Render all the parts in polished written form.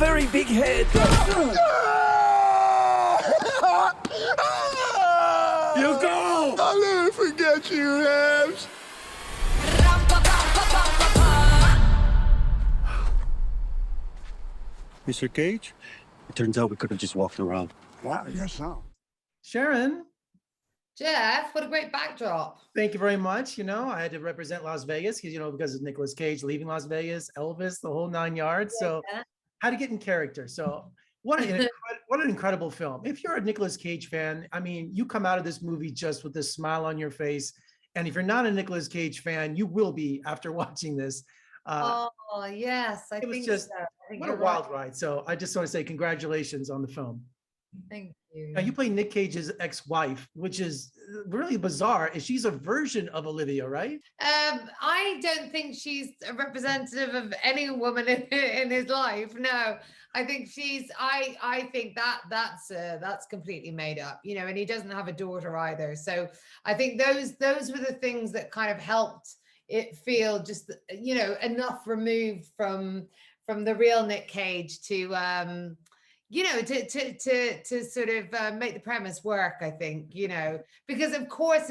very big head. You go! I'll never forget you, Habs. Mr. Cage, it turns out we could have just walked around. Wow, you're so. Sharon, Jeff, what a great backdrop. thank you very much. You know, I had to represent Las Vegas because, because of Nicolas Cage leaving Las Vegas, Elvis, the whole 9 yards. So how to get in character. So what an incredible film. If you're a Nicolas Cage fan, I mean, you come out of this movie just with this smile on your face. And if you're not a Nicolas Cage fan, you will be after watching this. Oh, yes. I it was think just so. I think what a you're wild right. ride. So I just want to say congratulations on the film. Thank you. Now you play Nick Cage's ex-wife, which is really bizarre. She's a version of Olivia, right? I don't think she's a representative of any woman in his life. No, I think I think that's completely made up, and he doesn't have a daughter either. So I think those were the things that kind of helped it feel just, enough removed from the real Nick Cage to, to sort of make the premise work, I think, because of course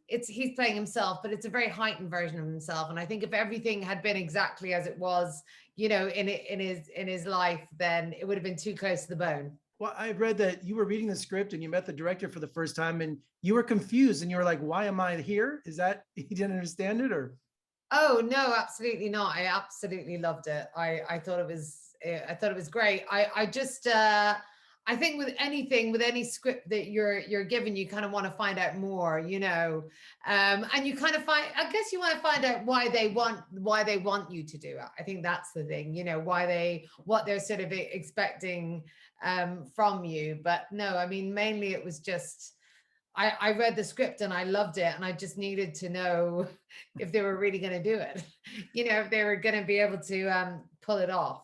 he's playing himself, but it's a very heightened version of himself. And I think if everything had been exactly as it was, in his life, then it would have been too close to the bone. Well, I read that you were reading the script and you met the director for the first time and you were confused and you were like, why am I here? Is that, he didn't understand it or? Oh, no, absolutely not. I absolutely loved it. I thought it was great. I think with any script that you're given, you kind of want to find out more, and you kind of I guess you want to find out why they want you to do it. I think that's the thing, what they're sort of expecting from you. But no, I mean, mainly it was just, I read the script and I loved it. And I just needed to know if they were really going to do it, if they were going to be able to pull it off.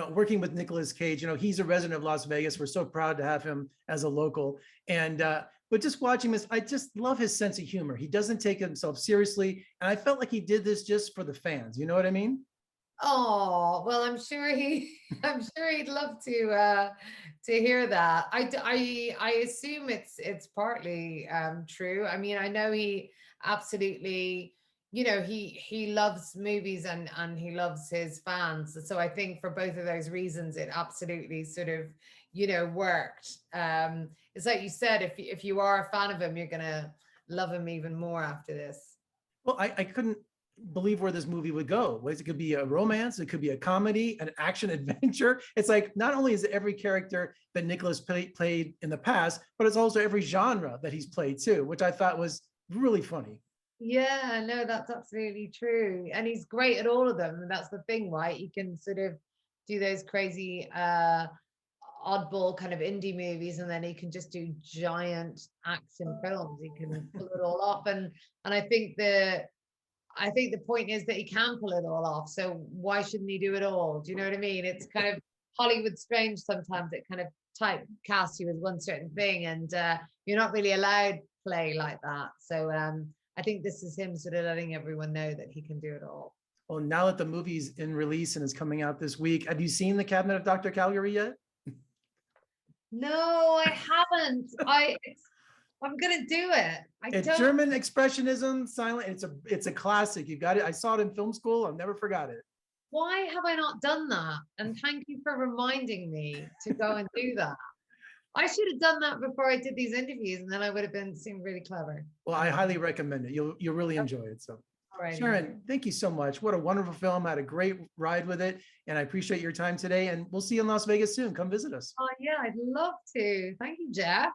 Working with Nicolas Cage, he's a resident of Las Vegas. We're so proud to have him as a local. And, but just watching this, I just love his sense of humor. He doesn't take himself seriously. And I felt like he did this just for the fans. You know what I mean? Oh, well, I'm sure he'd love to hear that. I assume it's partly true. I mean, I know he absolutely, he loves movies and he loves his fans. So I think for both of those reasons, it absolutely sort of, worked. It's like you said, if you are a fan of him, you're gonna love him even more after this. Well, I couldn't believe where this movie would go. It could be a romance, it could be a comedy, an action adventure. It's like, not only is it every character that Nicolas played in the past, but it's also every genre that he's played too, which I thought was really funny. Yeah, no, that's absolutely true. And he's great at all of them. And that's the thing, right? You can sort of do those crazy oddball kind of indie movies, and then he can just do giant action films. He can pull it all off. And I think the point is that he can pull it all off. So why shouldn't he do it all? Do you know what I mean? It's kind of Hollywood strange sometimes. It kind of typecasts you as one certain thing, and you're not really allowed play like that. So I think this is him sort of letting everyone know that he can do it all. Well, now that the movie's in release and is coming out this week, have you seen The Cabinet of Dr. Calgary yet? No, I haven't. I'm gonna do it. It's German expressionism, silent. It's a classic. You got it. I saw it in film school. I've never forgot it. Why have I not done that? And thank you for reminding me to go and do that. I should have done that before I did these interviews, and then I would have seemed really clever. Well, I highly recommend it. You'll really enjoy it. So, all right, Sharon, thank you so much. What a wonderful film. I had a great ride with it, and I appreciate your time today. And we'll see you in Las Vegas soon. Come visit us. Oh yeah, I'd love to. Thank you, Jeff.